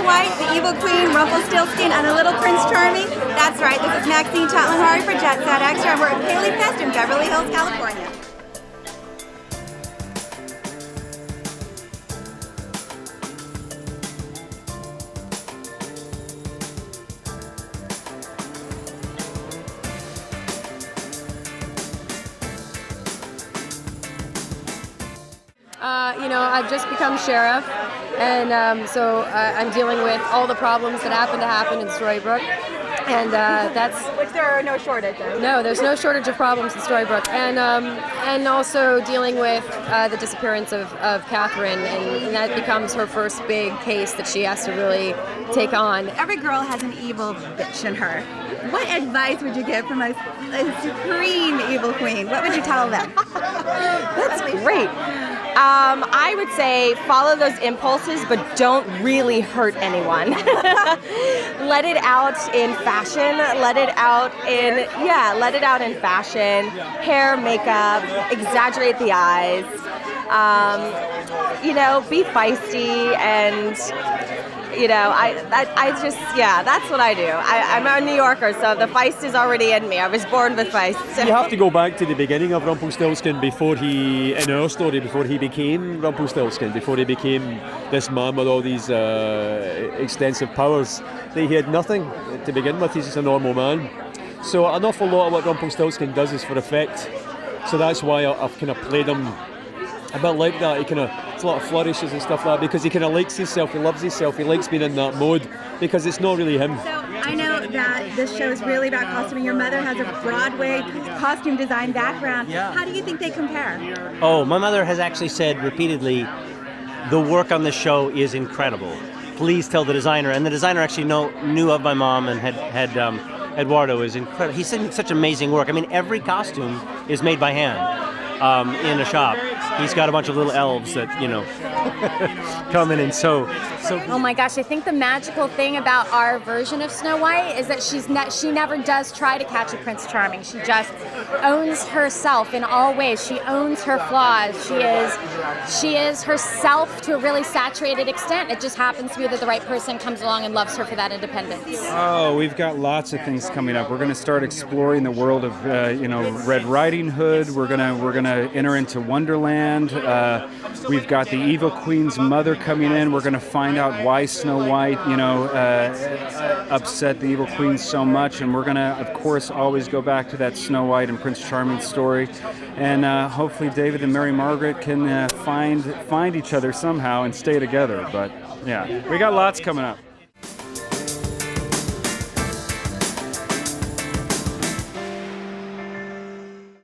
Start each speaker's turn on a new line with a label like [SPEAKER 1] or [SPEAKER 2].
[SPEAKER 1] White, the Evil Queen, Rumplestiltskin, and the Little Prince Charming? That's right, this is Maxine Chotland-Hari for Jetset Extra, and we're at PaleyFest in Beverly Hills, California.
[SPEAKER 2] I've just become sheriff, and so I'm dealing with all the problems that happen in Storybrooke, and that's...
[SPEAKER 1] Which there are no shortage of.
[SPEAKER 2] No, there's no shortage of problems in Storybrooke, and also dealing with the disappearance of Catherine, and that becomes her first big case that she has to really take on.
[SPEAKER 1] Every girl has an evil bitch in her. What advice would you give from a supreme evil queen? What would you tell them?
[SPEAKER 3] That's great. I would say follow those impulses, but don't really hurt anyone. Let it out in fashion. Let it out in fashion. Hair, makeup, exaggerate the eyes. Be feisty, and that's what I do. I'm a New Yorker, so the feist is already in me. I was born with feist. So.
[SPEAKER 4] You have to go back to the beginning of Rumpelstiltskin before he became Rumpelstiltskin, before he became this man with all these extensive powers. He had nothing to begin with. He's just a normal man. So an awful lot of what Rumpelstiltskin does is for effect. So that's why I've kind of played him a bit like that. It's a lot of flourishes and stuff like that, because he kind of likes himself, he loves himself, he likes being in that mode, because it's not really him.
[SPEAKER 1] So I know that this show is really about costuming. Your mother has a Broadway costume design background. Yeah. How do you think they compare?
[SPEAKER 5] Oh, my mother has actually said repeatedly, the work on this show is incredible. Please tell the designer. And the designer actually knew of my mom and had Eduardo is incredible. He's done such amazing work. I mean, every costume is made by hand. In a shop. He's got a bunch of little elves that, come in and sew.
[SPEAKER 6] Oh my gosh, I think the magical thing about our version of Snow White is that she never does try to catch a Prince Charming. She just owns herself in all ways. She owns her flaws. She is herself to a really saturated extent. It just happens to be that the right person comes along and loves her for that independence.
[SPEAKER 7] Oh, we've got lots of things coming up. We're going to start exploring the world of Red Riding Hood. We're gonna enter into Wonderland. We've got the Evil Queen's mother coming in. We're gonna find out why Snow White, upset the Evil Queen so much, and we're gonna, of course, always go back to that Snow White and Prince Charming story, and hopefully David and Mary Margaret can find each other somehow and stay together. But yeah, we got lots coming up.